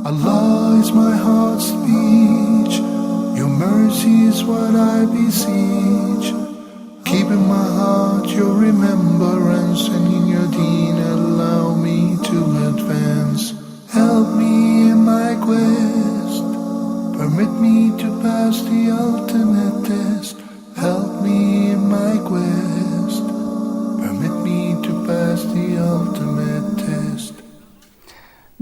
Allah is my heart's speech. Your mercy is what I beseech. Keep in my heart your remembrance, and in your deen allow me to advance. Help me in my quest. Permit me to pass the ultimate test. Help me in my quest. Permit me to pass the ultimate test.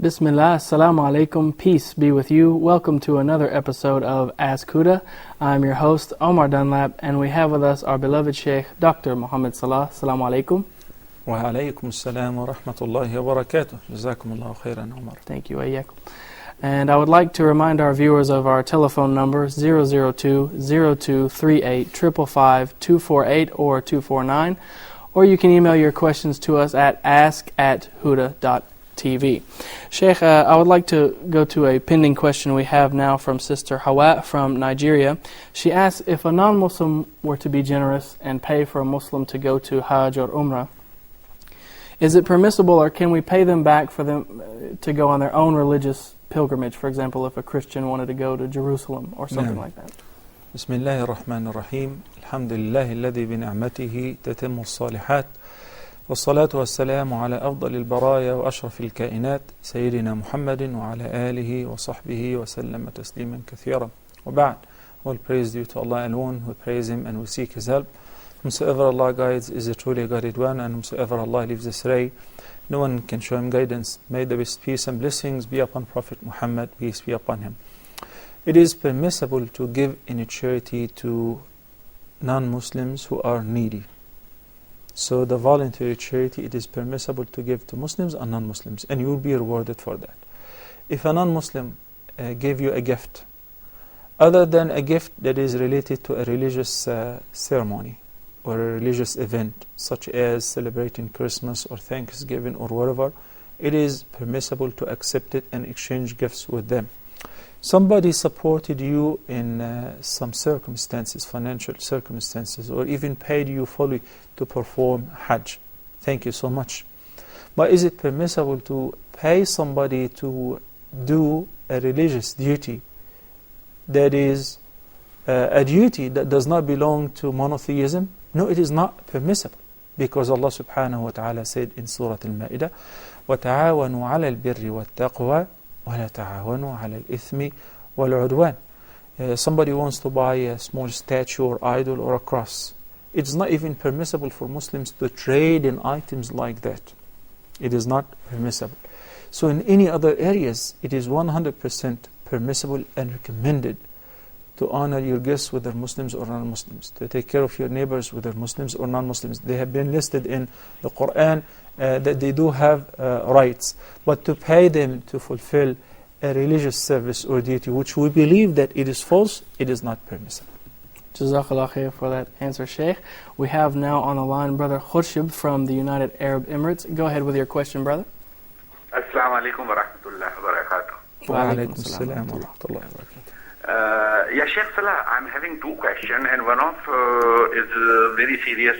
Bismillah, assalamu alaikum, peace be with you. Welcome to another episode of Ask Huda. I'm your host, Omar Dunlap, and we have with us our beloved Sheikh, Dr. Mohamed Salah. Assalamu alaikum. Wa alaykum assalam wa rahmatullahi wa barakatuh. Jazakumullahu khairan, Omar. Thank you, ayyakum. And I would like to remind our viewers of our telephone numbers, 002-0238-555-248 or 249, or you can email your questions to us at ask@huda.tv. Sheikh, I would like to go to a pending question we have now from Sister Hawa from Nigeria. She asks, if a non-Muslim were to be generous and pay for a Muslim to go to Hajj or Umrah, is it permissible, or can we pay them back for them to go on their own religious pilgrimage? For example, if a Christian wanted to go to Jerusalem or something like that. Bismillahir Rahmanir Rahim. Alhamdulillahi alladhi bi ni'matihi tatimmu as-salihat. والصلاة والسلام على أفضل البرايا وأشرف الكائنات سيدنا محمد وعلى آله وصحبه وسلم تسليما كثيرا وبعد. All praise due to Allah alone. We praise Him and we seek His help. Whomsoever Allah guides is a truly guided one, and whomsoever Allah leaves astray, no one can show him guidance. May the best peace and blessings be upon Prophet Muhammad, peace be upon him. It is permissible to give in a charity to non-Muslims who are needy. So the voluntary charity, it is permissible to give to Muslims and non-Muslims, and you will be rewarded for that. If a non-Muslim gave you a gift, other than a gift that is related to a religious ceremony or a religious event, such as celebrating Christmas or Thanksgiving or whatever, it is permissible to accept it and exchange gifts with them. Somebody supported you in some circumstances, financial circumstances, or even paid you fully to perform Hajj. Thank you so much. But is it permissible to pay somebody to do a religious duty that is a duty that does not belong to monotheism? No, it is not permissible, because Allah subhanahu wa ta'ala said in Surah Al-Ma'idah, وَتَعَاوَنُوا عَلَى الْبِرِّ وَالتَّقْوَى وَلَا تَعَاوَنُوا عَلَى الْإِثْمِ وَالْعُدْوَانِ. Somebody wants to buy a small statue or idol or a cross. It's not even permissible for Muslims to trade in items like that. It is not permissible. So in any other areas, it is 100% permissible and recommended to honor your guests, whether Muslims or non-Muslims, to take care of your neighbors, whether Muslims or non-Muslims. They have been listed in the Quran that they do have rights, but to pay them to fulfill a religious service or duty, which we believe that it is false, it is not permissible. Jazakallah khair for that answer, Sheikh. We have now on the line Brother Khurshib from the United Arab Emirates. Go ahead with your question, brother. Assalamu alaikum wa rahmatullahi wa barakatuh. Wa alaikum assalam wa rahmatullahi wa barakatuh. Yeah, Sheikh Salah, I'm having two questions, and one of is very serious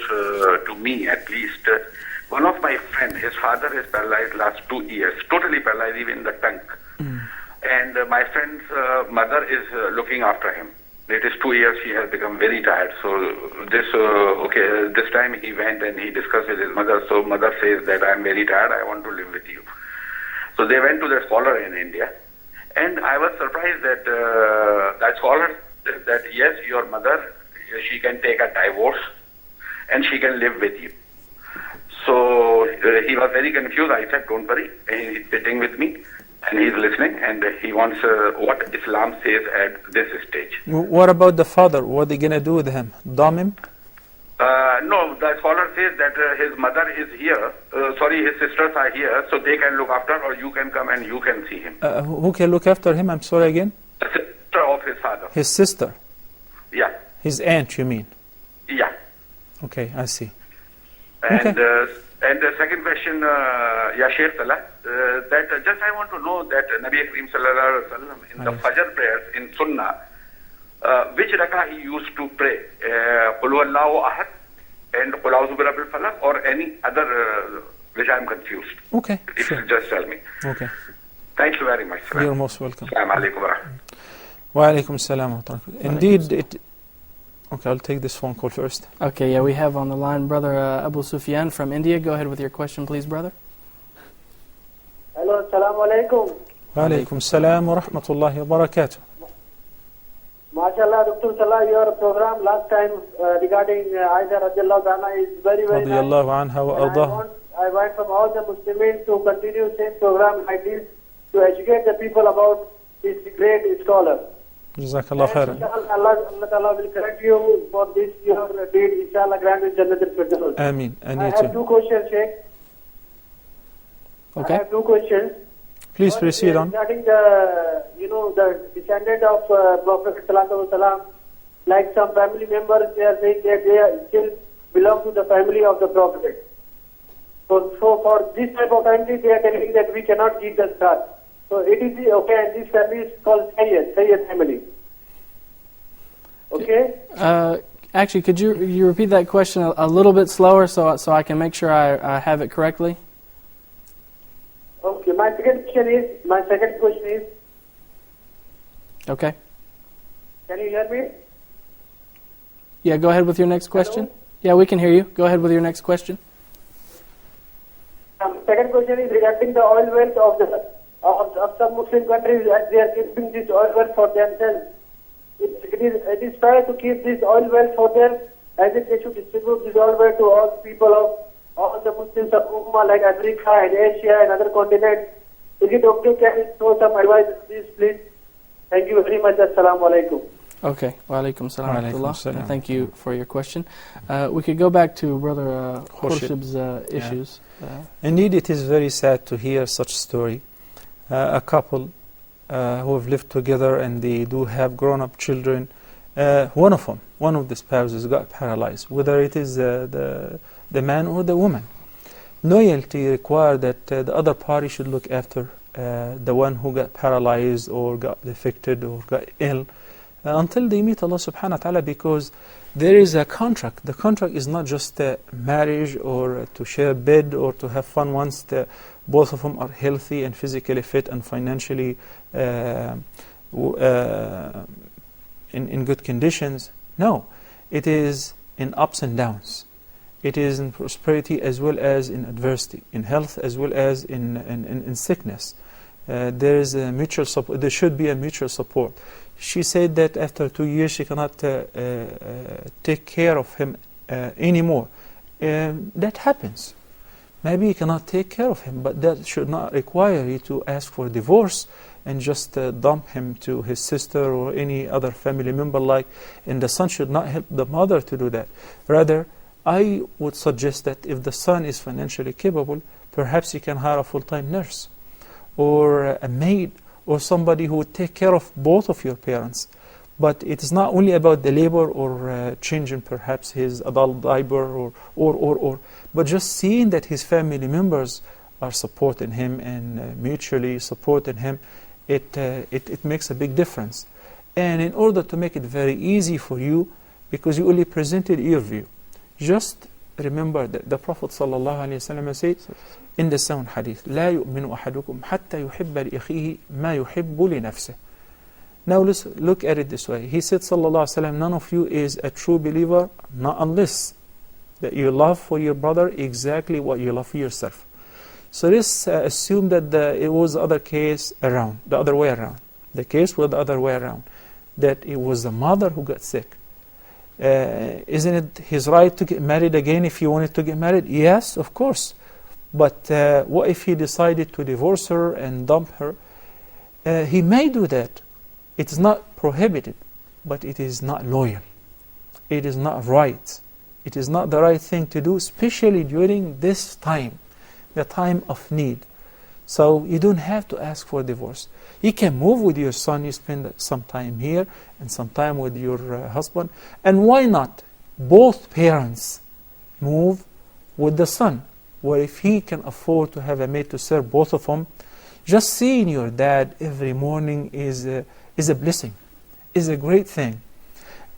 to me at least. One of my friend, his father is paralyzed last 2 years, totally paralyzed even in the tongue. And my friend's mother is looking after him. It is 2 years, he has become very tired. So this time he went and he discussed with his mother. So mother says that I'm very tired, I want to live with you. So they went to the scholar in India. And I was surprised that that scholar said that yes, your mother, she can take a divorce and she can live with you. So he was very confused. I said, don't worry. He's sitting with me and he's listening, and he wants what Islam says at this stage. What about the father? What are they going to do with him? Dumb him? No, the scholar says that his mother is here. His sisters are here, so they can look after, or you can come and you can see him. Who can look after him? I'm sorry again? The sister of his father. His sister? Yeah. His aunt, you mean? Yeah. Okay, I see. And the second question, Sheikh Salah, that just I want to know that Nabi Kareem Sallallahu Alaihi Wasallam in the Fajr prayers in Sunnah, which rakah he used to pray, Qul Huwallahu Ahad and Qul A'udhu bi Rabbil Falaq, or any other, which I am confused. Okay, if sure. you just tell me. Okay. Thank you very much, Salah. You're most welcome. Assalamu alaikum wa rahmatullahi. Wa alaikum salam wa rahmatullah. Indeed, okay, I'll take this phone call first. Okay, yeah, we have on the line Brother Abu Sufyan from India. Go ahead with your question, please, brother. Hello, assalamu alaikum. Wa alaikum salam wa rahmatullahi wa barakatuh. MashaAllah, Dr. Salah, your program last time regarding Aisha radiallahu anha is very, very nice. Radiyallahu anha wa And ardaha. I want from all the Muslims to continue same program like this to educate the people about this great scholar. Jazakallah khairan. Inshallah, Allah Ta'ala will correct you for this your deed. Inshallah, grant you Jannat al-Firdaus. Ameen. And I you have too. two questions, Sheikh. Okay. I have two questions. Please One proceed is on. regarding the descendant of Prophet Sallallahu Alaihi Wasallam, like some family members, they are saying that they still belong to the family of the Prophet. So for this type of family, they are telling that we cannot give the star. So it is okay, and this family is called Sayyid family. Okay? Actually, could you repeat that question a little bit slower so I can make sure I have it correctly? Okay. My second question is. Okay. Can you hear me? Yeah, go ahead with your next question. Hello? Yeah, we can hear you. Go ahead with your next question. Second question is regarding the oil wealth of some Muslim countries, as they are keeping this oil wealth for themselves. It is fair to keep this oil wealth for them, as if they should distribute this oil wealth to all people of all the Muslims of Ummah, like Africa and Asia and other continents. Is it okay? Can you throw some advice on this, please? Thank you very much. Assalamu alaikum. Okay. Wa alaikum salam wa Wa alaikum rahmatullah. salam. Thank you for your question. We could go back to Brother Khurshid. Khurshid's issues. Indeed, it is very sad to hear such story. A couple who have lived together and they do have grown-up children. One of the spouses got paralyzed, whether it is the man or the woman. Loyalty requires that the other party should look after the one who got paralyzed or got affected or got ill until they meet Allah subhanahu wa ta'ala, because there is a contract. The contract is not just a marriage or to share bed or to have fun once both of them are healthy and physically fit and financially in good conditions. No, it is in ups and downs. It is in prosperity as well as in adversity, in health as well as in sickness. There is a mutual support. There should be a mutual support. She said that after 2 years she cannot take care of him anymore. That happens. Maybe you cannot take care of him, but that should not require you to ask for divorce and just dump him to his sister or any other family member. And the son should not help the mother to do that. Rather, I would suggest that if the son is financially capable, perhaps you can hire a full-time nurse or a maid or somebody who would take care of both of your parents. But it is not only about the labor or changing perhaps his adult diaper or but just seeing that his family members are supporting him and mutually supporting him, it makes a big difference. And in order to make it very easy for you, because you only presented your view, just remember that the Prophet ﷺ said in the sound hadith, لا يؤمن أحدكم حتى يحب لأخيه ما يحب لنفسه. Now let's look at it this way. He said, sallallahu alaihi wasallam, none of you is a true believer, not unless that you love for your brother exactly what you love for yourself. So let's assume that it was the other case around, the other way around. The case was the other way around, that it was the mother who got sick. Isn't it his right to get married again if he wanted to get married? Yes, of course. But what if he decided to divorce her and dump her? He may do that. It is not prohibited, but it is not loyal. It is not right. It is not the right thing to do, especially during this time, the time of need. So you don't have to ask for divorce. You can move with your son, you spend some time here and some time with your husband. And why not both parents move with the son? Where if he can afford to have a maid to serve both of them, just seeing your dad every morning is a blessing, is a great thing.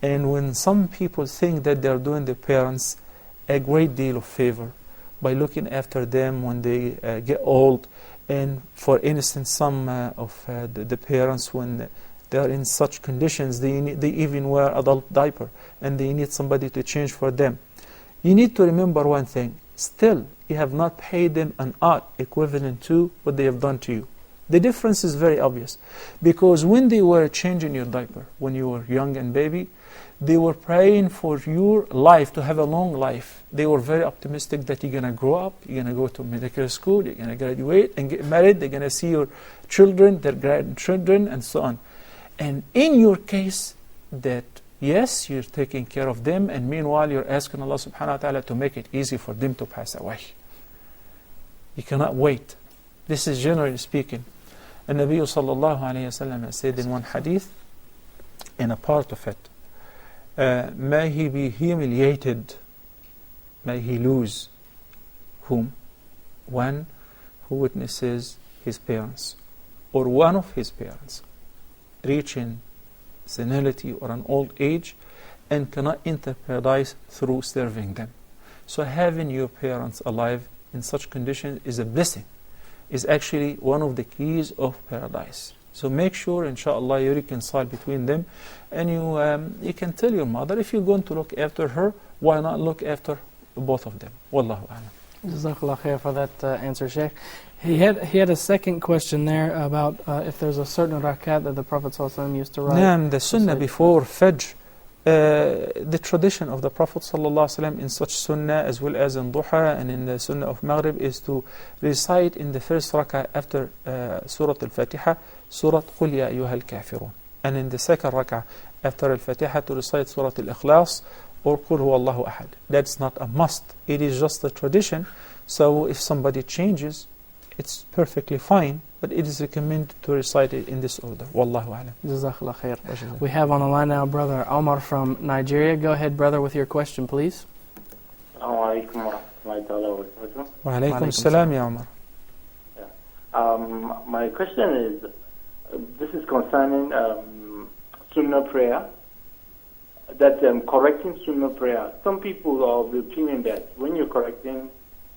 And when some people think that they're doing their parents a great deal of favor by looking after them when they get old And for instance, some of the parents, when they are in such conditions, they even wear adult diaper and they need somebody to change for them. You need to remember one thing. Still, you have not paid them an odd equivalent to what they have done to you. The difference is very obvious. Because when they were changing your diaper, when you were young and baby, they were praying for your life, to have a long life. They were very optimistic that you're going to grow up, you're going to go to medical school, you're going to graduate and get married, they're going to see your children, their grandchildren, and so on. And in your case, that yes, you're taking care of them, and meanwhile you're asking Allah subhanahu wa ta'ala to make it easy for them to pass away. You cannot wait. This is generally speaking. And Nabi sallallahu alayhi wa sallam said in one hadith, in a part of it, may he be humiliated, may he lose whom? One who witnesses his parents, or one of his parents, reaching senility or an old age, and cannot enter paradise through serving them. So having your parents alive in such conditions is a blessing, is actually one of the keys of paradise. So make sure, inshallah, you reconcile between them, and you can tell your mother, if you're going to look after her, why not look after both of them? Wallahu a'lam. Jazakallah khair for that answer, Sheikh. He had a second question there about if there's a certain rakat that the Prophet ﷺ used to write. The sunnah before Fajr, the tradition of the Prophet ﷺ in such sunnah, as well as in duha and in the sunnah of Maghrib, is to recite in the first rak'ah after Surah Al-Fatiha, Surah Qul Ya Ayyuhal Kafirun. And in the second rak'ah after Al-Fatiha to recite Surah Al-Ikhlas or Qul Huwallahu Ahad. That's not a must. It is just a tradition. So if somebody changes, it's perfectly fine, but it is recommended to recite it in this order. Wallahu a'lam. Jazakallah khair. We have on the line now Brother Omar from Nigeria. Go ahead, brother, with your question, please. Assalamu alaikum wa rahmatullahi wa barakatuh. Wa alaykum as-salam, ya Omar. My question is, this is concerning Sunnah prayer, that correcting Sunnah prayer. Some people are of the opinion that when you're correcting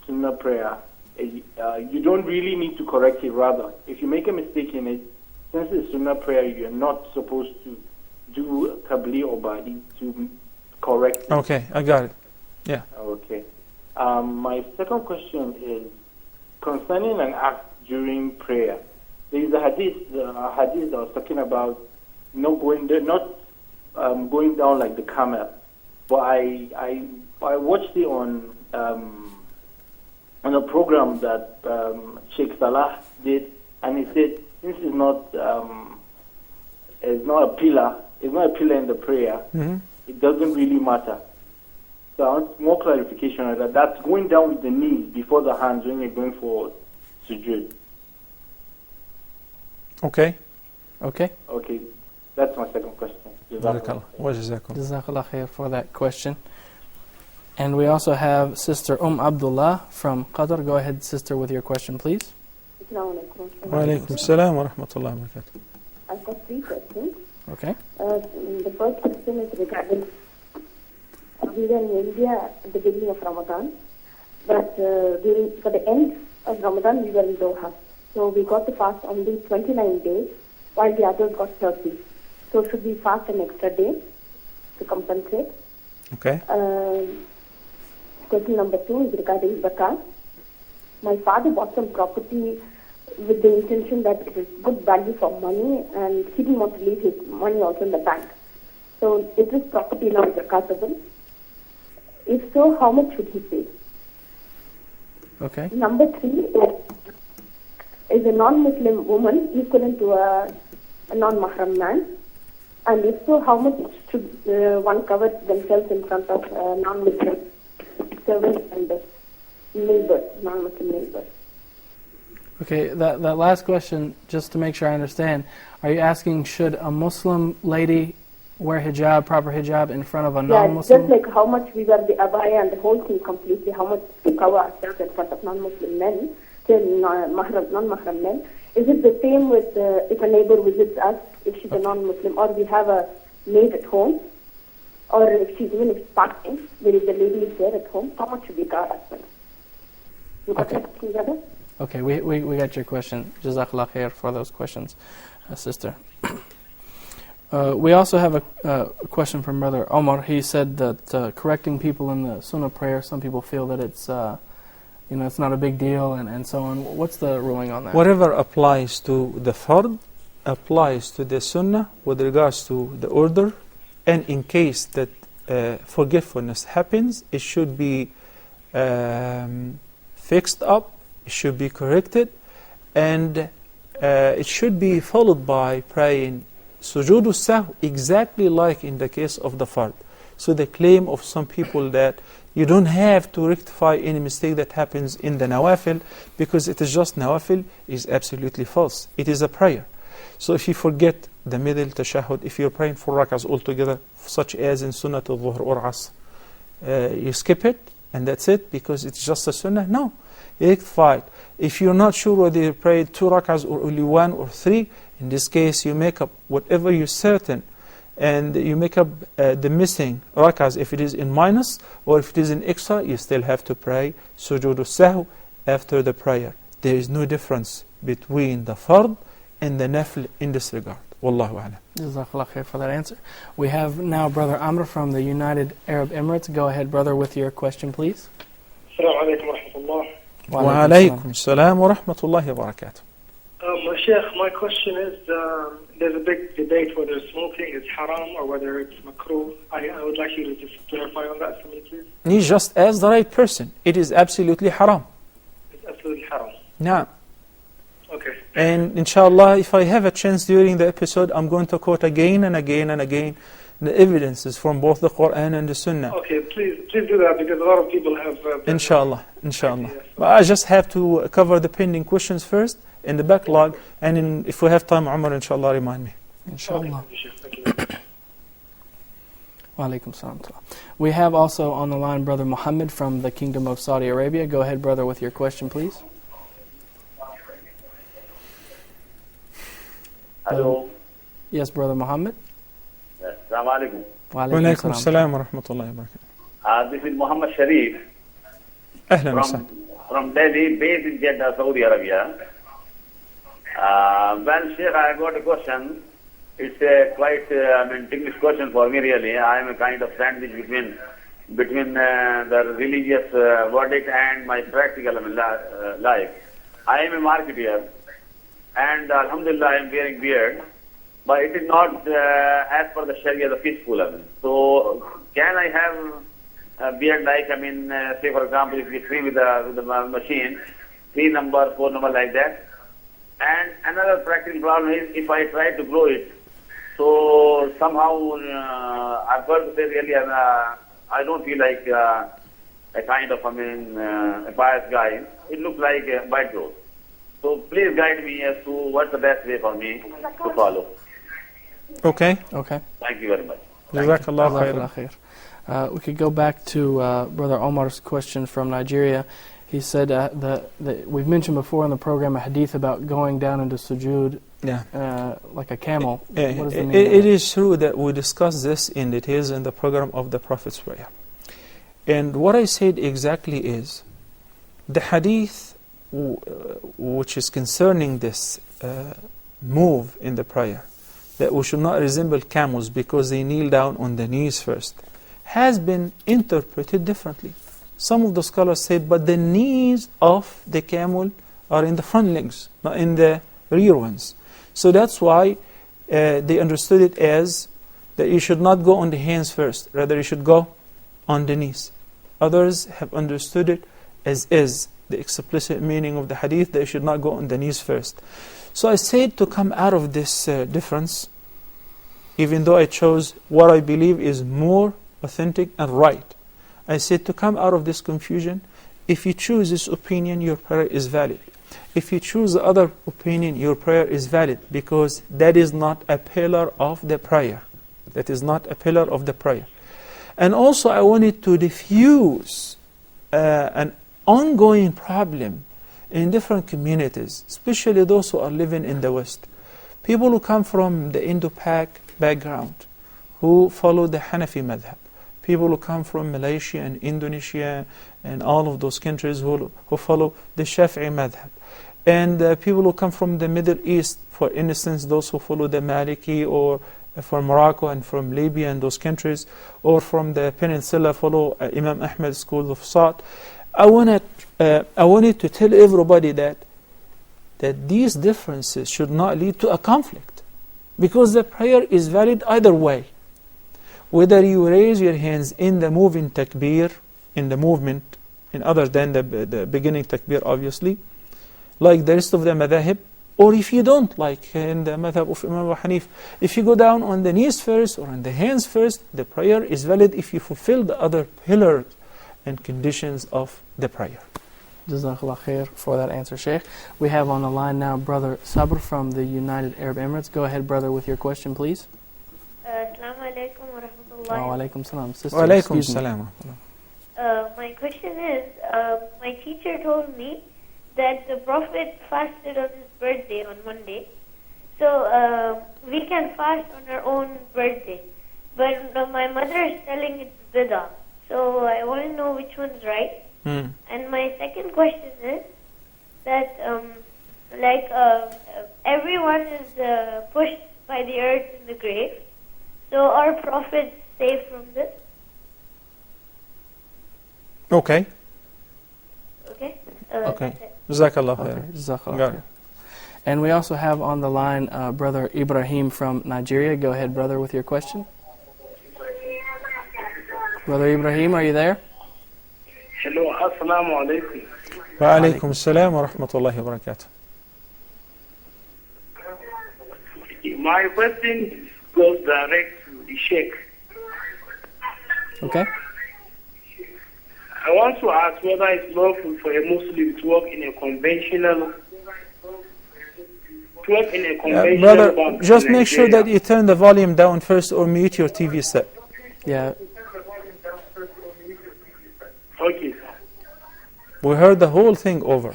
Sunnah prayer, you don't really need to correct it. Rather, if you make a mistake in it, since it's Sunnah prayer, you're not supposed to do Qabli or Badi to correct it. Okay, I got it. Yeah. Okay. My second question is concerning an act during prayer. There is a hadith that I was talking about not going down like the camel. But I watched it on a program that Sheikh Salah did, and he said this is not a pillar. It's not a pillar in the prayer. Mm-hmm. It doesn't really matter. So I want more clarification on that. That's going down with the knees before the hands when you're going for sujood. Okay. Okay. That's my second question. Jazakallah khair for that question. And we also have Sister Abdullah from Qatar. Go ahead, sister, with your question, please. Wa alaykum as-salam wa rahmatullahi wa barakatuh. I've got three questions. Okay. The first question is regarding, we were in India at the beginning of Ramadan, but for the end of Ramadan, we were in Doha. So we got to fast only 29 days, while the others got 30. So should we fast an extra day to compensate? Okay. Question number 2 is regarding zakat. My father bought some property with the intention that it is good value for money, and he didn't want to leave his money also in the bank. So is this property now zakatable? If so, how much should he pay? Okay. Number 3 is a non-Muslim woman equivalent to a non-mahram man? And if so, how much should one cover themselves in front of non-Muslim servants and neighbors, non-Muslim neighbors? Okay, that last question, just to make sure I understand, are you asking should a Muslim lady wear hijab, proper hijab, in front of a non-Muslim? Just like how much we wear the abaya and the whole thing completely, how much to cover ourselves in front of non-Muslim men, non-mahram men. Is it the same with if a neighbor visits us, if she's a non-Muslim, or we have a maid at home, or if she's even part-time, there is a lady is there at home, how much should we cover ourselves? You got that together? Okay, we got your question. Jazakallah khair for those questions, sister. We also have a question from Brother Omar. He said that correcting people in the Sunnah prayer, some people feel that it's it's not a big deal and so on. What's the ruling on that? Whatever applies to the fard applies to the Sunnah with regards to the order, and in case that forgetfulness happens, it should be fixed up, it should be corrected, and it should be followed by praying sujood sahw, exactly like in the case of the fard. So the claim of some people that you don't have to rectify any mistake that happens in the nawafil because it is just nawafil is absolutely false. It is a prayer. So if you forget the middle tashahhud, if you're praying 4 rak'ahs altogether, such as in Sunnah al-Dhuhr or Asr, you skip it and that's it because it's just a Sunnah? No. You rectify it. If you're not sure whether you prayed 2 rak'ahs or only 1 or 3, in this case you make up whatever you're certain, and you make up the missing rak'ahs if it is in minus, or if it is in extra, you still have to pray sujood sahw after the prayer. There is no difference between the fard and the nafl in this regard. Wallahu a'lam. Jazakallah khair for that answer. We have now Brother Amr from the United Arab Emirates. Go ahead, brother, with your question, please. Assalamu alaikum wa rahmatullah. Wa alaykum salam wa rahmatullahi wa barakatuh. Sheikh, my question is, there's a big debate whether smoking is haram or whether it's makruh. I would like you to just clarify on that for me, please. You just asked the right person. It is absolutely haram. It's absolutely haram. Now, okay. And inshallah, if I have a chance during the episode, I'm going to quote again and again and again the evidences from both the Quran and the Sunnah. Okay, please do that because a lot of people have... Inshallah. But I just have to cover the pending questions first in the backlog, and if we have time, Umar, inshallah, remind me. Inshallah. Okay, thank you. Wa alaikum salam. We have also on the line Brother Mohammed from the Kingdom of Saudi Arabia. Go ahead, brother, with your question, please. Hello. Yes, Brother Mohammed. Assalamu alaikum. Wa Wa alaikum salam wa rahmatullahi wa barakatuh. This is Muhammad Sharif Ahlan wa sahlan. from Delhi, based in Jeddah, Saudi Arabia. Well, Sheikh, I got a question. It's a quite technical question for me, really. I am a kind of sandwich between the religious verdict and my practical life. I am a marketeer, and alhamdulillah, I am wearing beard, but it is not as per the Sharia, the peaceful. So, can I have a beard like, say for example, if you free with the machine, 3 number, 4 number like that. And another practical problem is if I try to grow it, so somehow I've got to say really I don't feel like a kind of a pious guy. It looks like a bad growth. So please guide me as to what's the best way for me to follow. Okay. Thank you very much. Jazakallah khair. We could go back to Brother Omar's question from Nigeria. He said we've mentioned before in the program a hadith about going down into sujood like a camel. What does it mean? It is true that we discussed this in details in the program of the Prophet's prayer. And what I said exactly is the hadith which is concerning this move in the prayer, that we should not resemble camels because they kneel down on the knees first, has been interpreted differently. Some of the scholars say, but the knees of the camel are in the front legs, not in the rear ones. So that's why they understood it as that you should not go on the hands first, rather you should go on the knees. Others have understood it as is, the explicit meaning of the hadith, that you should not go on the knees first. So I said to come out of this difference, even though I chose what I believe is more authentic and right, I said to come out of this confusion, if you choose this opinion, your prayer is valid. If you choose the other opinion, your prayer is valid, because that is not a pillar of the prayer. That is not a pillar of the prayer. And also I wanted to diffuse an ongoing problem in different communities, especially those who are living in the West. People who come from the Indo-Pak background, who follow the Hanafi madhab. people who come from Malaysia and Indonesia and all of those countries who follow the Shafi'i madhab. And people who come from the Middle East, for instance, those who follow the Maliki, or from Morocco and from Libya and those countries, or from the Peninsula, follow Imam Ahmad's school of thought. I wanted to tell everybody that these differences should not lead to a conflict, because the prayer is valid either way. Whether you raise your hands in the moving takbir, in the movement, in other than the beginning takbir, obviously, like the rest of the madhahib, or if you don't, like in the madhab of Imam Abu Hanif, if you go down on the knees first or on the hands first, the prayer is valid if you fulfill the other pillars and conditions of the prayer. Jazakallah khair for that answer, Sheikh. We have on the line now Brother Sabr from the United Arab Emirates. Go ahead, brother, with your question, please. Assalamu alaikum wa rahmatullahi. Wa alaikum salam. Sister, Wa alaikum excuse me. salam. My question is, my teacher told me that the Prophet fasted on his birthday on Monday. So we can fast on our own birthday. But my mother is telling it's bid'ah. So I want to know which one's right. And my second question is that everyone is pushed by the earth in the grave. So are prophets safe from this? Okay. Okay. Okay. That's it. Jazakallah khair. Okay, Jazakallah Got khair. it. And we also have on the line Brother Ibrahim from Nigeria. Go ahead, brother, with your question. Brother Ibrahim, are you there? Hello, assalamu alaikum. Wa alaikum salam wa rahmatullahi wa barakatuh. My question goes direct to the Sheikh. Okay. I want to ask whether it's lawful for a Muslim to work in a conventional Brother, bank just in make sure Nigeria. that you turn the volume down first or mute your TV set. Yeah. Okay, sir. We heard the whole thing over.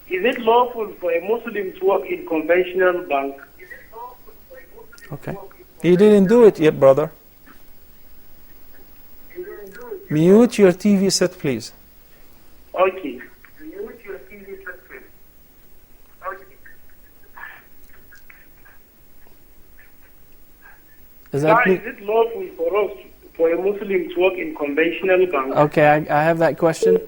Is it lawful for a Muslim to work in conventional bank? Okay. You didn't do it yet, brother. Mute your TV set, please. Okay. Is Sir, that is it lawful for us, for a Muslim to work in conventional bank? okay? I have that question.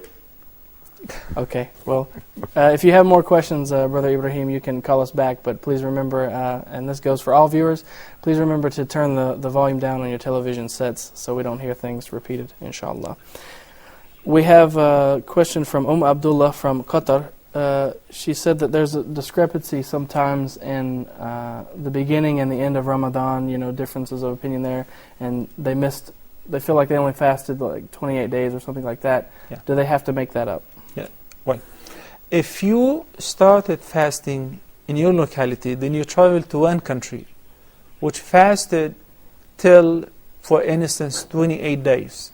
Okay. Well, if you have more questions, Brother Ibrahim, you can call us back. But please remember, and this goes for all viewers, please remember to turn the volume down on your television sets so we don't hear things repeated, inshallah. We have a question from Abdullah from Qatar. She said that there's a discrepancy sometimes in the beginning and the end of Ramadan, differences of opinion there, and they feel like they only fasted like 28 days or something like that. Yeah. Do they have to make that up? Yeah. Well, if you started fasting in your locality, then you travel to one country which fasted till, for instance, 28 days.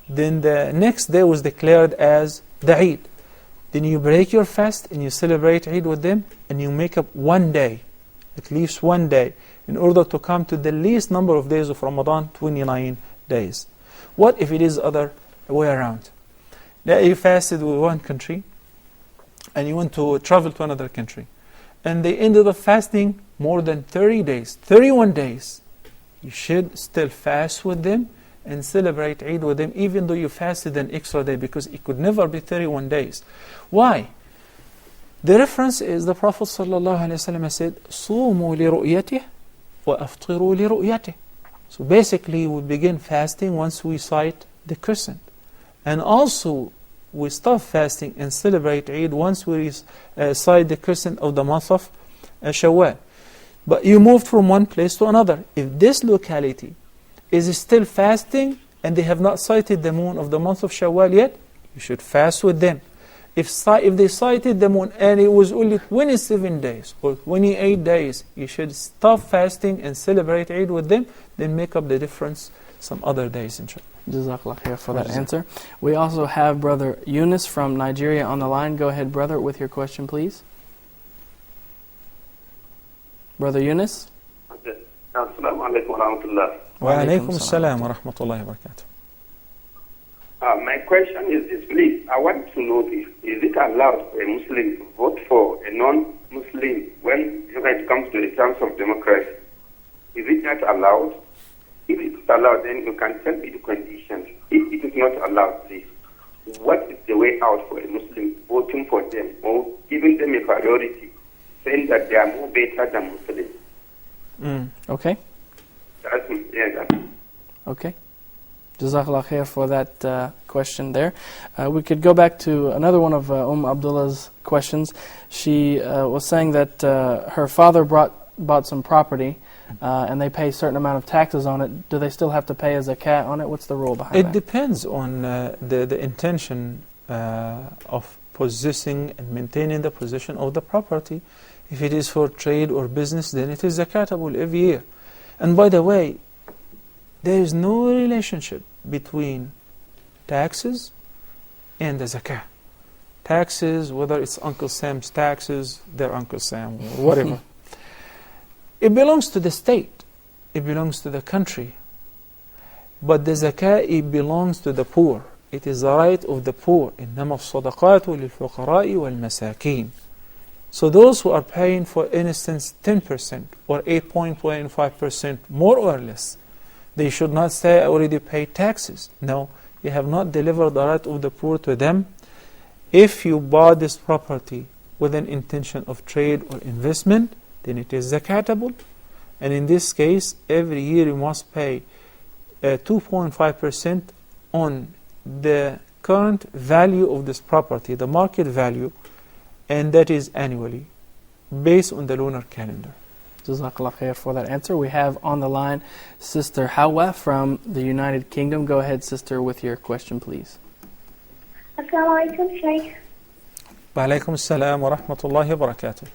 Then the next day was declared as the Eid. Then you break your fast and you celebrate Eid with them, and you make up one day, at least one day, in order to come to the least number of days of Ramadan, 29 days. What if it is other way around? That you fasted with one country and you want to travel to another country, and they ended up fasting more than 30 days, 31 days. You should still fast with them and celebrate Eid with them, even though you fasted an extra day, because it could never be 31 days. Why? The reference is the Prophet ﷺ said, صُومُوا لِرُؤْيَتِهِ وَأَفْطِرُوا لِرُؤْيَتِهِ. So basically we begin fasting once we sight the crescent. And also we stop fasting and celebrate Eid once we sight the crescent of the month of Shawwal. But you moved from one place to another. If this locality is still fasting and they have not sighted the moon of the month of Shawwal yet, you should fast with them. If they sighted the moon and it was only 27 days or 28 days, you should stop fasting and celebrate Eid with them, then make up the difference some other days, inshallah. Jazakallah khair for that answer. We also have Brother Yunus from Nigeria on the line. Go ahead, brother, with your question, please. Brother Yunus? Okay. Assalamu alaikum wa rahmatullah. Wa alaikum assalam wa rahmatullahi wa barakatuh. My question is this, please. I want to know this. Is it allowed for a Muslim to vote for a non-Muslim when it comes to the terms of democracy? Is it not allowed? If it is allowed, then you can tell me the conditions. If it is not allowed, please, what is the way out for a Muslim voting for them or giving them a priority, saying that they are more better than Muslims? Okay. Okay. Jazakallah khair for that question there. We could go back to another one of Abdullah's questions. She was saying that her father bought some property and they pay a certain amount of taxes on it. Do they still have to pay a zakat on it? What's the rule behind that? It depends on the intention of possessing and maintaining the possession of the property. If it is for trade or business, then it is zakatable every year. And by the way, there is no relationship between taxes and the zakah. Taxes, whether it's Uncle Sam's taxes, their Uncle Sam, or whatever, it belongs to the state. It belongs to the country. But the zakah, it belongs to the poor. It is the right of the poor. إِنَّمَا الصَّدَقَاتُ لِلْفُقَرَاءِ وَالْمَسَاكِينَ. So those who are paying, for instance, 10% or 8.25% more or less, they should not say, I already paid taxes. No, you have not delivered the right of the poor to them. If you bought this property with an intention of trade or investment, then it is zakatable. And in this case, every year you must pay 2.5% on the current value of this property, the market value, and that is annually, based on the lunar calendar. Jazakallah khair for that answer. We have on the line Sister Hawa from the United Kingdom. Go ahead, Sister, with your question, please. Assalamu alaikum, Shaykh. Wa alaikum assalam wa rahmatullahi wa barakatuh.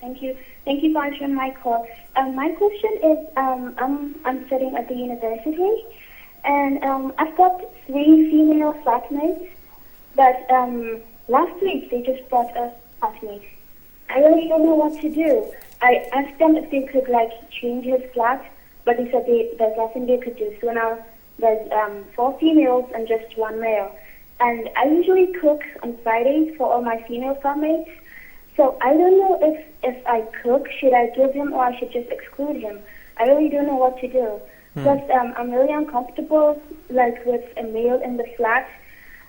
Thank you. Thank you for answering my call. My question is, I'm studying at the university, and I've got 3 female flatmates, but last week they just brought a flatmate. I really don't know what to do. I asked them if they could change his flat, but they said there's nothing they could do. So now there's 4 females and just 1 male. And I usually cook on Fridays for all my female flatmates. So I don't know if I cook, should I give him or I should just exclude him? I really don't know what to do. Plus, I'm really uncomfortable with a male in the flat.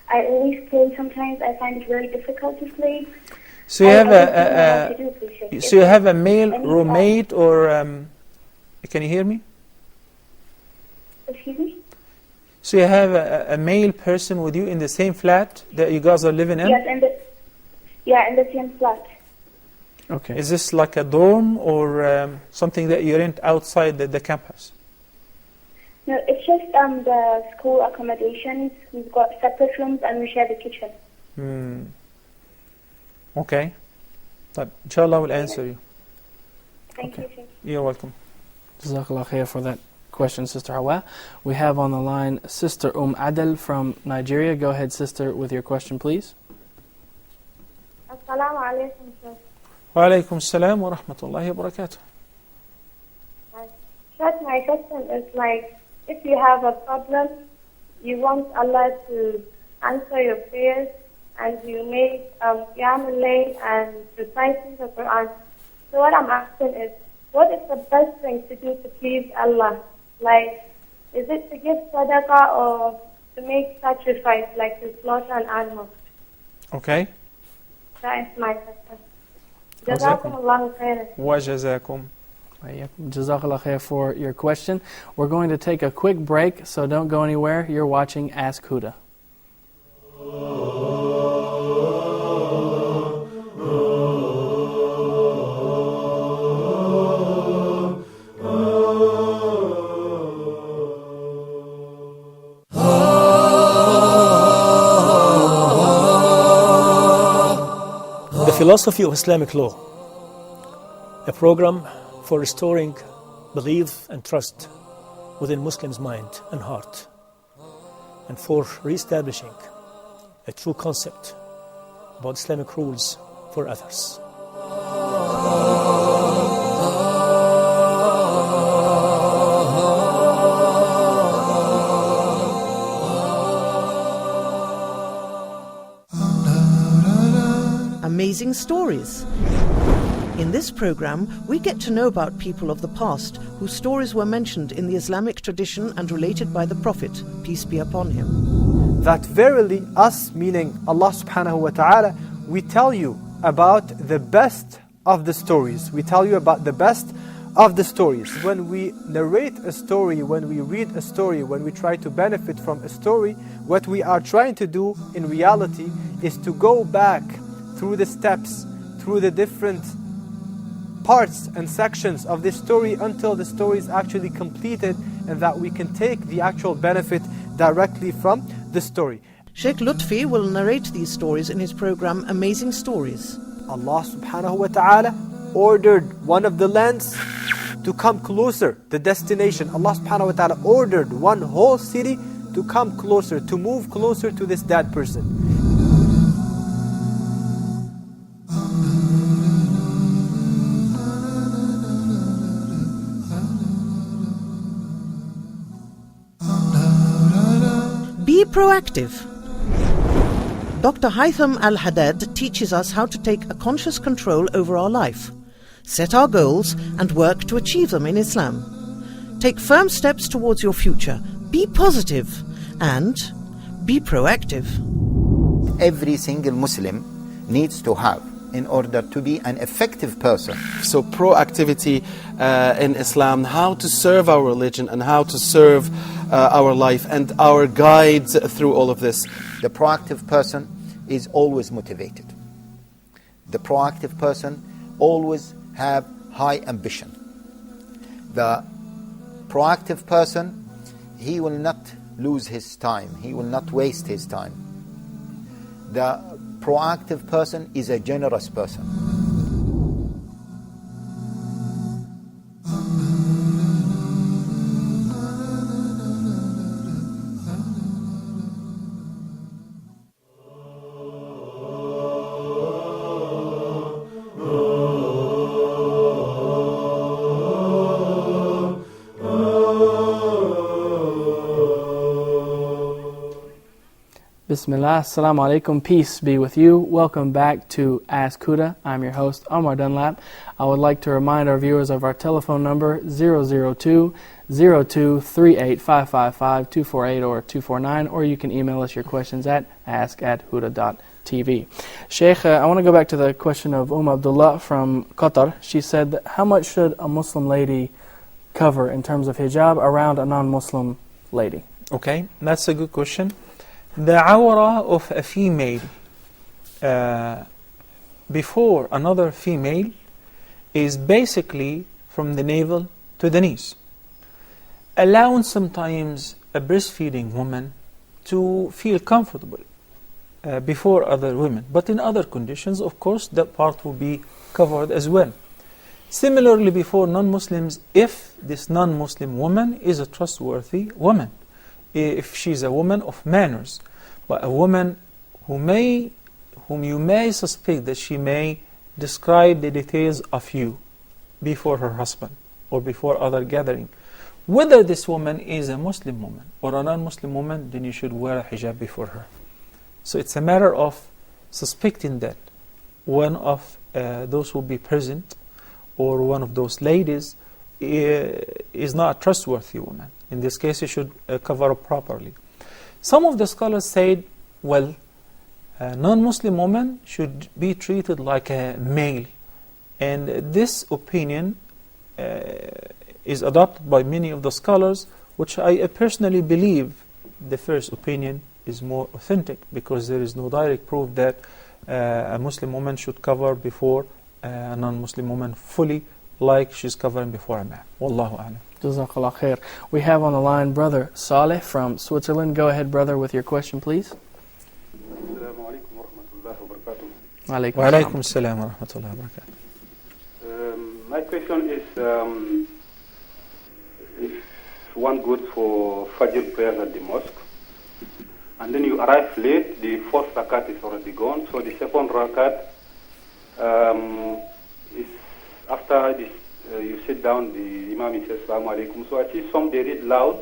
I always play sometimes. I find it very difficult to sleep. So you have a male roommate, or can you hear me? Excuse me? So you have a male person with you in the same flat that you guys are living in? Yes, in the same flat. Okay. Is this like a dorm or something that you rent outside the campus? No, it's just the school accommodations. We've got separate rooms and we share the kitchen. Okay. But inshallah will answer you. Thank you, sir. You're welcome. Jazakallah khair for that question, Sister Hawa. We have on the line Sister Adel from Nigeria. Go ahead, Sister, with your question, please. Assalamu alaikum, sir. Wa alaikum assalam wa rahmatullahi wa barakatuh. My question is if you have a problem, you want Allah to answer your prayers, and you make Qiyam al-Layl and reciting the Quran. So what I'm asking is, what is the best thing to do to please Allah? Is it to give sadaqah or to make sacrifice, like to slaughter an animal? Okay. That is my question. Jazakumullahu khairan. Wa jazakum. Jazakallah khair for your question. We're going to take a quick break, so don't go anywhere. You're watching Ask Huda. The Philosophy of Islamic Law, a program for restoring belief and trust within Muslims' mind and heart, and for re-establishing a true concept about Islamic rules for others. amazing stories. In this program, we get to know about people of the past whose stories were mentioned in the Islamic tradition and related by the Prophet, peace be upon him. That verily us, meaning Allah subhanahu wa ta'ala, we tell you about the best of the stories. We tell you about the best of the stories. When we narrate a story, when we read a story, when we try to benefit from a story, what we are trying to do in reality is to go back through the steps, through the different parts and sections of this story until the story is actually completed, and that we can take the actual benefit directly from the story. Sheikh Lutfi will narrate these stories in his program Amazing Stories. Allah subhanahu wa ta'ala ordered one of the lands to come closer, the destination. Allah subhanahu wa ta'ala ordered one whole city to come closer, to move closer to this dead person. Be proactive. Dr. Haytham Al-Haddad teaches us how to take a conscious control over our life, set our goals and work to achieve them in Islam. Take firm steps towards your future. Be positive and be proactive. Every single Muslim needs to have in order to be an effective person. So proactivity in Islam, how to serve our religion and how to serve our life and our guides through all of this. The proactive person is always motivated. The proactive person always have high ambition. The proactive person, he will not lose his time. He will not waste his time. The proactive person is a generous person. Bismillah, assalamu alaikum, peace be with you. Welcome back to Ask Huda. I'm your host, Omar Dunlap. I would like to remind our viewers of our telephone number, 002-0238-555-248 or 249, or you can email us your questions at ask@huda.tv. Sheikh, I want to go back to the question of Abdullah from Qatar. She said, how much should a Muslim lady cover in terms of hijab around a non-Muslim lady? Okay, that's a good question. The awrah of a female before another female is basically from the navel to the knees. Allowing sometimes a breastfeeding woman to feel comfortable before other women, but in other conditions, of course, that part will be covered as well. Similarly, before non-Muslims, if this non-Muslim woman is a trustworthy woman, if she's a woman of manners, but a woman whom you may suspect that she may describe the details of you before her husband or before other gathering. Whether this woman is a Muslim woman or a non-Muslim woman, then you should wear a hijab before her. So it's a matter of suspecting that one of those who will be present or one of those ladies is not a trustworthy woman. In this case, you should cover up properly. Some of the scholars said, well, a non-Muslim woman should be treated like a male. And this opinion is adopted by many of the scholars, which I personally believe the first opinion is more authentic, because there is no direct proof that a Muslim woman should cover before a non-Muslim woman fully, like she's covering before a man. Wallahu a'lam. Jazakallah khair. We have on the line Brother Saleh from Switzerland. Go ahead, brother, with your question, please. Assalamu alaikum wa rahmatullahi wa barakatuh. Wa alaikum assalam wa rahmatullahi wa barakatuh. My question is, if one goes for Fajr prayers at the mosque, and then you arrive late, the first rakat is already gone, so the second rakat is after this. You sit down, the Imam says Assalamu alaikum. So I see some they read loud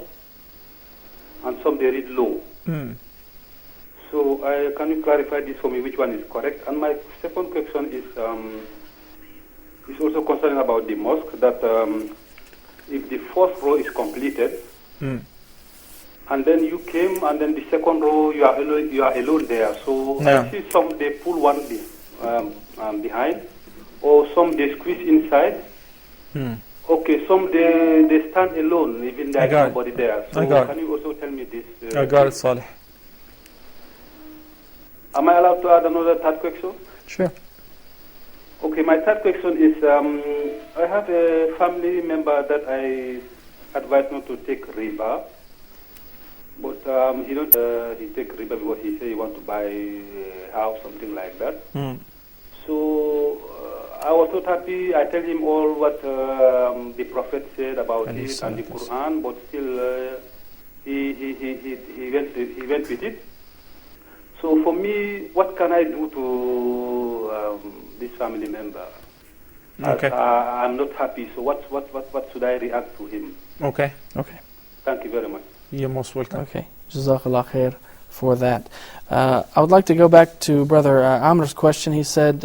and some they read low. So can you clarify this for me, which one is correct? And my second question is also concerning about the mosque, that if the first row is completed, and then you came, and then the second row you are alone there. So I see some they pull one behind, or some they squeeze inside. Okay, some they stand alone, even there is nobody there. So can you also tell me this? I got it, Salih. Am I allowed to add another third question? Sure. Okay, my third question is, I have a family member that I advise not to take riba, but he take riba because he say he want to buy a house, something like that. So I was not happy. I tell him all what the Prophet said about it and the Quran, but still he went with it. So for me, what can I do to this family member? Okay. I'm not happy. So what should I react to him? Okay. Thank you very much. You're most welcome. Okay. Jazakallah khair for that. I would like to go back to Brother Amr's question. He said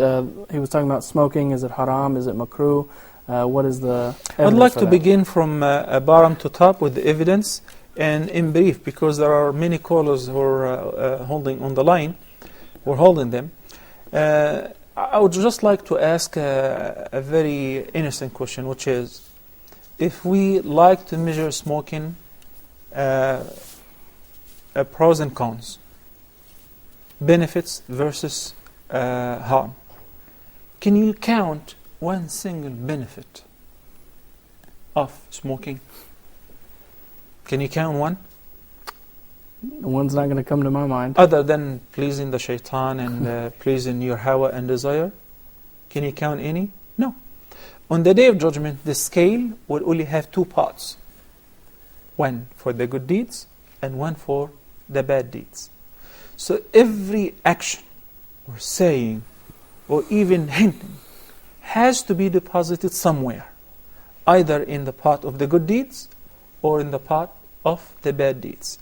he was talking about smoking. Is it haram? Is it makruh? What is the evidence I'd like for to that? begin from bottom to top with the evidence, and in brief, because there are many callers who are holding on the line, we're holding them. I would just like to ask a very innocent question, which is, if we like to measure smoking, pros and cons, benefits versus harm, can you count one single benefit of smoking? Can you count one? One's not going to come to my mind. Other than pleasing the shaitan and pleasing your hawa and desire? Can you count any? No. On the Day of Judgment, the scale will only have two parts. One for the good deeds and one for the bad deeds. So every action or saying or even hinting has to be deposited somewhere, either in the part of the good deeds or in the part of the bad deeds.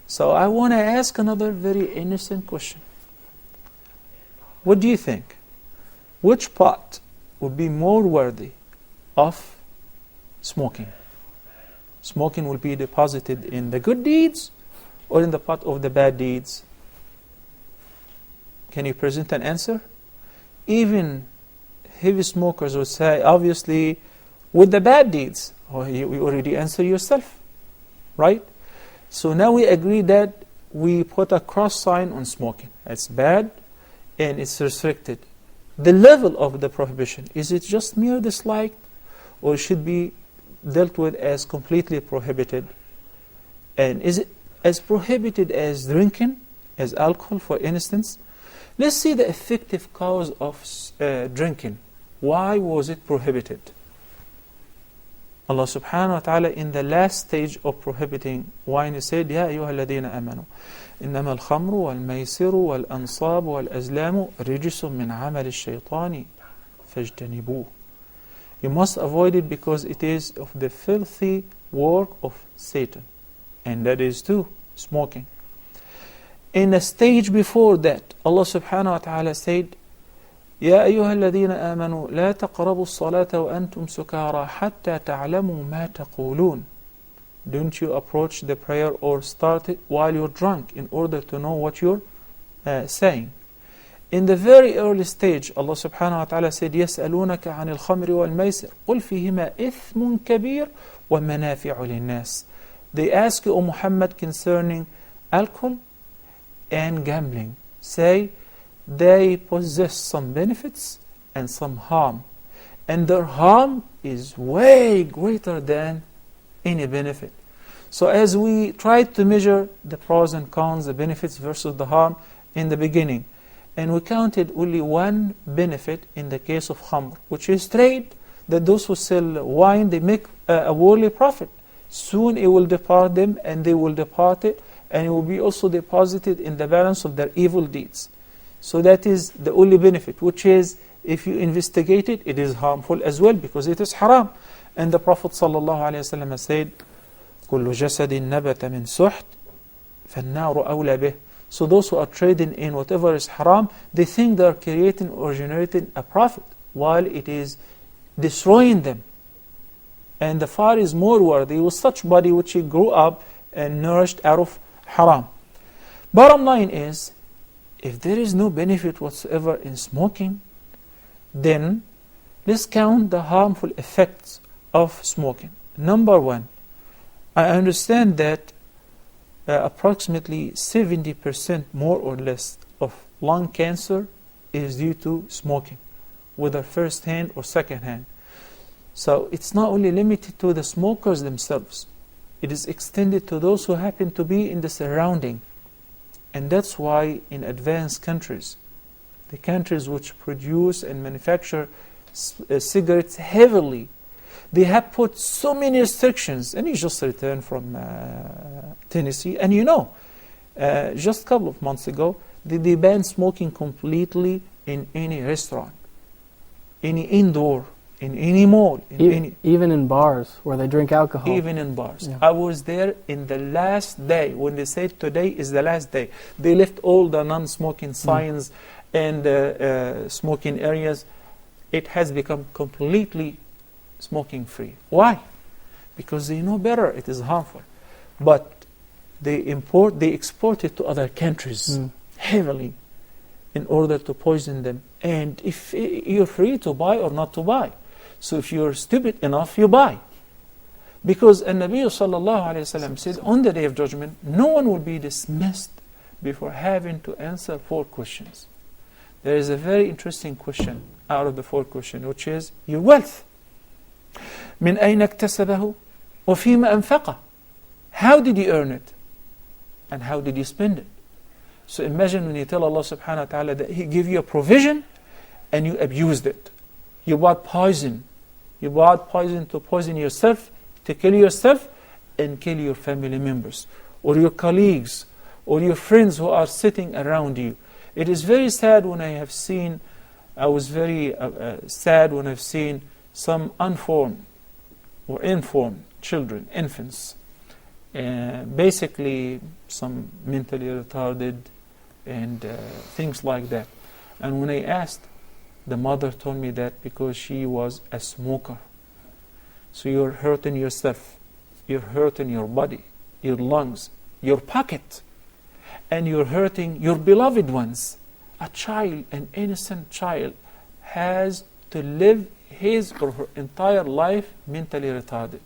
So I want to ask another very innocent question. What do you think? Which part would be more worthy of smoking? Smoking will be deposited in the good deeds or in the part of the bad deeds? Can you present an answer? Even heavy smokers would say, obviously, with the bad deeds. Oh, you already answered yourself, right? So now we agree that we put a cross sign on smoking. It's bad and it's restricted. The level of the prohibition, is it just mere dislike, or should be dealt with as completely prohibited? And is it as prohibited as drinking, as alcohol, for instance? Let's see the effective cause of drinking. Why was it prohibited? Allah subhanahu wa ta'ala, in the last stage of prohibiting wine, He said, يَا أَيُّهَا الَّذِينَ آمَنُوا إِنَّمَا الْخَمْرُ وَالْمَيْسِرُ وَالْأَنصَابُ وَالْأَزْلَامُ رِجِسٌ مِّنْ عَمَلِ الشَّيْطَانِ فَاجْتَنِبُوهُ. You must avoid it because it is of the filthy work of Satan. And that is too, smoking. In a stage before that, Allah subhanahu wa ta'ala said, يا أيها الذين آمنوا لا تقربوا الصلاة وأنتم سكارى حتى تعلموا ما تقولون. Don't you approach the prayer or start it while you're drunk in order to know what you're saying. In the very early stage, Allah subhanahu wa ta'ala said, يسألونك عن الخمر والميسر قل فيهما إثم كبير ومنافع للناس. They ask you, O Muhammad, concerning alcohol and gambling. Say, they possess some benefits and some harm. And their harm is way greater than any benefit. So as we tried to measure the pros and cons, the benefits versus the harm in the beginning, and we counted only one benefit in the case of khamr, which is trade, that those who sell wine, they make a worldly profit. Soon it will depart them, and they will depart it, and it will be also deposited in the balance of their evil deeds. So that is the only benefit, which is, if you investigate it, it is harmful as well, because it is haram. And the Prophet ﷺ said, كل جسد نبت من سحت فالنار أولى به. So those who are trading in whatever is haram, they think they are creating or generating a profit, while it is destroying them. And the far is more worthy with such body which he grew up and nourished out of haram. Bottom line is, if there is no benefit whatsoever in smoking, then let's count the harmful effects of smoking. Number one, I understand that approximately 70% more or less of lung cancer is due to smoking, whether first hand or second hand. So it's not only limited to the smokers themselves, it is extended to those who happen to be in the surrounding. And that's why in advanced countries, the countries which produce and manufacture cigarettes heavily, they have put so many restrictions. And you just returned from Tennessee, and just a couple of months ago, they banned smoking completely in any restaurant, any indoor, in any mall, even in bars where they drink alcohol. Even in bars. Yeah. I was there in the last day when they said today is the last day. They left all the non-smoking signs and smoking areas. It has become completely smoking free. Why? Because they know better it is harmful. But they export it to other countries heavily in order to poison them. And if you're free to buy or not to buy. So if you're stupid enough, you buy. Because An-Nabi sallallahu alayhi wa sallam said, on the Day of Judgment, no one will be dismissed before having to answer 4 questions. There is a very interesting question out of the 4 questions, which is your wealth. من أين اكتسبه وفيما أنفقه. How did you earn it? And how did you spend it? So imagine when you tell Allah subhanahu wa ta'ala that He gave you a provision and you abused it. You bought poison. You bought poison to poison yourself, to kill yourself, and kill your family members, or your colleagues, or your friends who are sitting around you. It is very sad when I was very sad when I've seen some unformed or informed children, infants, basically some mentally retarded and things like that. And when I asked, the mother told me that because she was a smoker. So you're hurting yourself, you're hurting your body, your lungs, your pocket, and you're hurting your beloved ones. A child, an innocent child, has to live his or her entire life mentally retarded,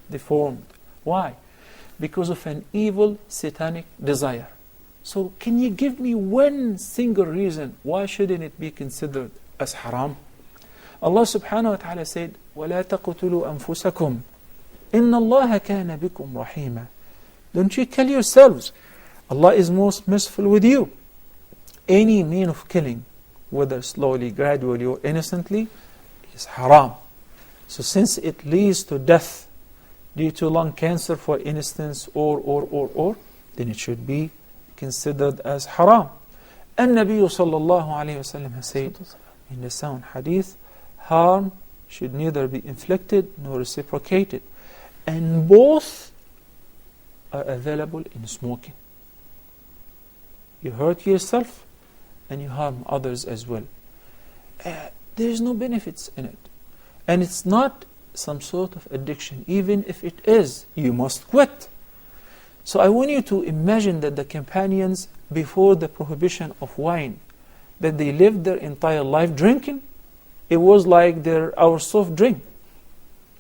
deformed. Why? Because of an evil satanic desire. So can you give me one single reason why shouldn't it be considered as haram? Allah subhanahu wa ta'ala said, وَلَا تَقْتُلُوا أَنفُسَكُمْ إِنَّ اللَّهَ كَانَ بِكُمْ رَحِيمًا. Don't you kill yourselves. Allah is most merciful with you. Any mean of killing, whether slowly, gradually, or innocently, is haram. So since it leads to death due to lung cancer, for instance, or, then it should be considered as haram. And Nabi sallallahu alayhi wa sallam has said in the sound hadith, harm should neither be inflicted nor reciprocated. And both are available in smoking. You hurt yourself and you harm others as well. There is no benefits in it. And it's not some sort of addiction. Even if it is, you must quit. So I want you to imagine that the companions, before the prohibition of wine, that they lived their entire life drinking. It was like our soft drink,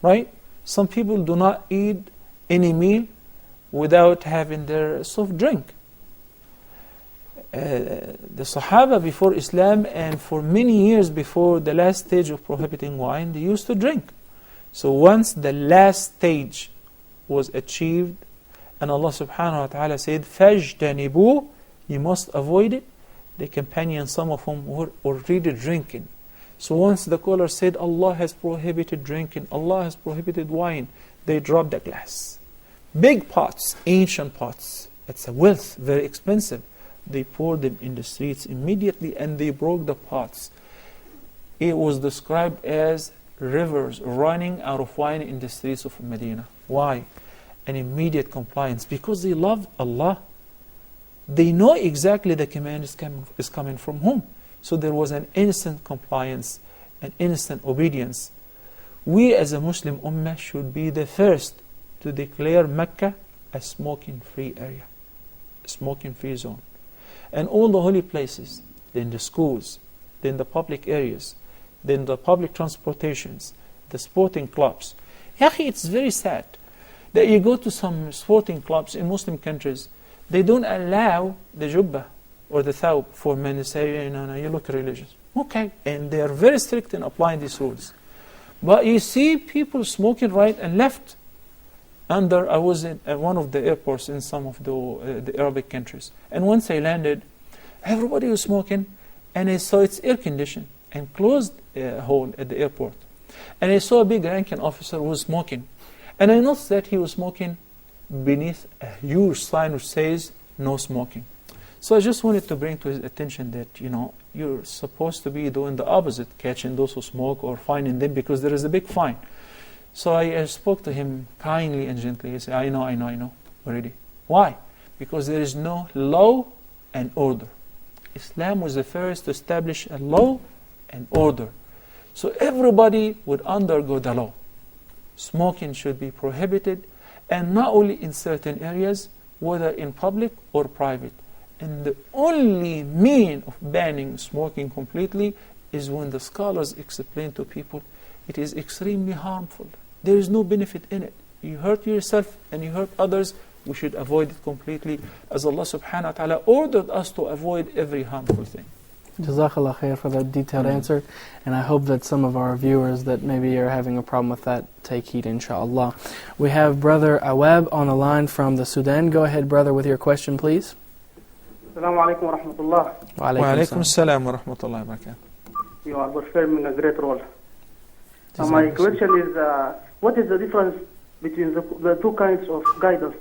right? Some people do not eat any meal without having their soft drink. The Sahaba before Islam and for many years before the last stage of prohibiting wine, they used to drink. So once the last stage was achieved, and Allah subhanahu wa ta'ala said, فَاجْتَنِبُوا, you must avoid it. The companions, some of whom were already drinking. So once the caller said, Allah has prohibited drinking, Allah has prohibited wine, they dropped the glass. Big pots, ancient pots. It's a wealth, very expensive. They poured them in the streets immediately and they broke the pots. It was described as rivers running out of wine in the streets of Medina. Why? An immediate compliance. Because they loved Allah. they know exactly the command is coming from whom. So there was an instant compliance, an instant obedience. We as a Muslim Ummah should be the first to declare Mecca a smoking-free area, a smoking-free zone. And all the holy places, in the schools, in the public areas, in the public transportations, the sporting clubs. Yahi, it's very sad that you go to some sporting clubs in Muslim countries, they don't allow the jubbah or the thawb for men to say, no, you look religious. Okay, and they are very strict in applying these rules. But you see people smoking right and left. I was at one of the airports in some of the Arabic countries. And once I landed, everybody was smoking, and I saw it's air conditioned and closed hole at the airport. And I saw a big ranking officer who was smoking. And I noticed that he was smoking beneath a huge sign which says, no smoking. So I just wanted to bring to his attention that, you're supposed to be doing the opposite, catching those who smoke or fining them, because there is a big fine. So I spoke to him kindly and gently. He said, I know already. Why? Because there is no law and order. Islam was the first to establish a law and order. So everybody would undergo the law. Smoking should be prohibited, and not only in certain areas, whether in public or private. And the only mean of banning smoking completely is when the scholars explain to people it is extremely harmful. There is no benefit in it. You hurt yourself and you hurt others. We should avoid it completely, as Allah subhanahu wa ta'ala ordered us to avoid every harmful thing. Jazakallah khair for that detailed answer, and I hope that some of our viewers that maybe are having a problem with that take heed, inshallah. We have Brother Awab on the line from the Sudan. Go ahead, brother, with your question, please. Assalamu alaikum wa rahmatullah. Wa alaikum assalam wa rahmatullahi wa barakatuh. You are performing a great role. My question is, what is the difference between the two kinds of guidance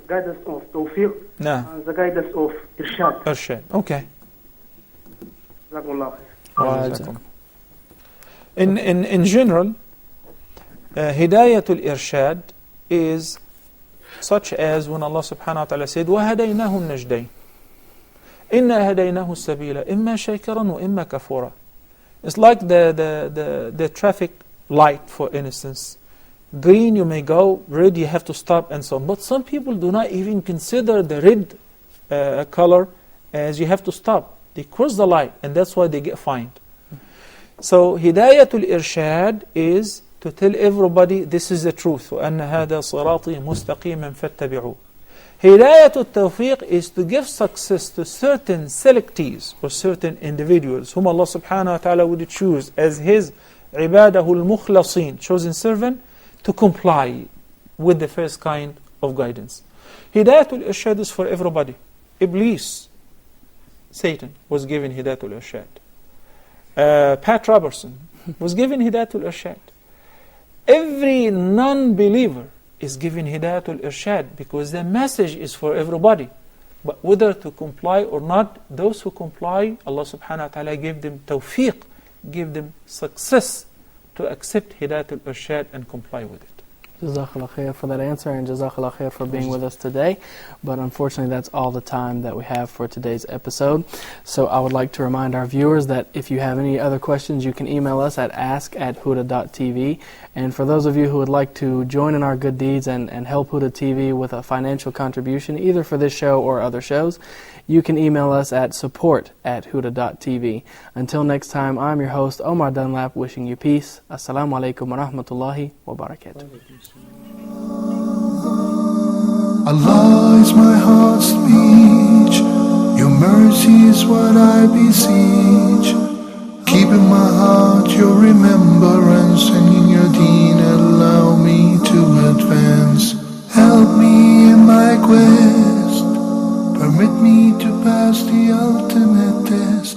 of tawfiq and the guidance of irshad? Irshad, okay. Jazakumullah. In general, Hidayatul Irshad is such as when Allah subhanahu wa ta'ala said, وَهَدَيْنَاهُ النَّجْدَيْنِ إِنَّا هَدَيْنَاهُ السَّبِيلَ إِمَّا شَاكِرًا وَإِمَّا كَفُورًا. It's like the traffic light, for instance. Green, you may go. Red, you have to stop, and so on. But some people do not even consider the red color as you have to stop. They cross the light, and that's why they get fined. So Hidayatul Irshad is to tell everybody this is the truth. وَأَنَّ هَذَا صِرَاطِي مُسْتَقِيمًا فَاتَّبِعُوهُ. Hidayatul Tawfiq is to give success to certain selectees or certain individuals whom Allah subhanahu wa ta'ala would choose as His ibadahul mukhlasin, chosen servant, to comply with the first kind of guidance. Hidayatul Irshad is for everybody. Iblis, Satan, was given Hidayatul Irshad. Pat Robertson was given Hidayatul Irshad. Every non-believer is given Hidayatul Irshad because the message is for everybody. But whether to comply or not, those who comply, Allah subhanahu wa ta'ala gave them tawfiq, give them success to accept Hidayatul Irshad and comply with it. Jazakallah khair for that answer, and Jazakallah khair for being with us today. But unfortunately, that's all the time that we have for today's episode. So I would like to remind our viewers that if you have any other questions, you can email us at ask@huda.tv. And for those of you who would like to join in our good deeds and help Huda TV with a financial contribution, either for this show or other shows, you can email us at support@huda.tv. Until next time, I'm your host, Omar Dunlap, wishing you peace. Assalamu alaikum wa rahmatullahi wa barakatuh. Allah is my heart's speech, your mercy is what I beseech. Keep in my heart your remembrance, and in your deen allow me to advance. Help me in my quest, permit me to pass the ultimate test.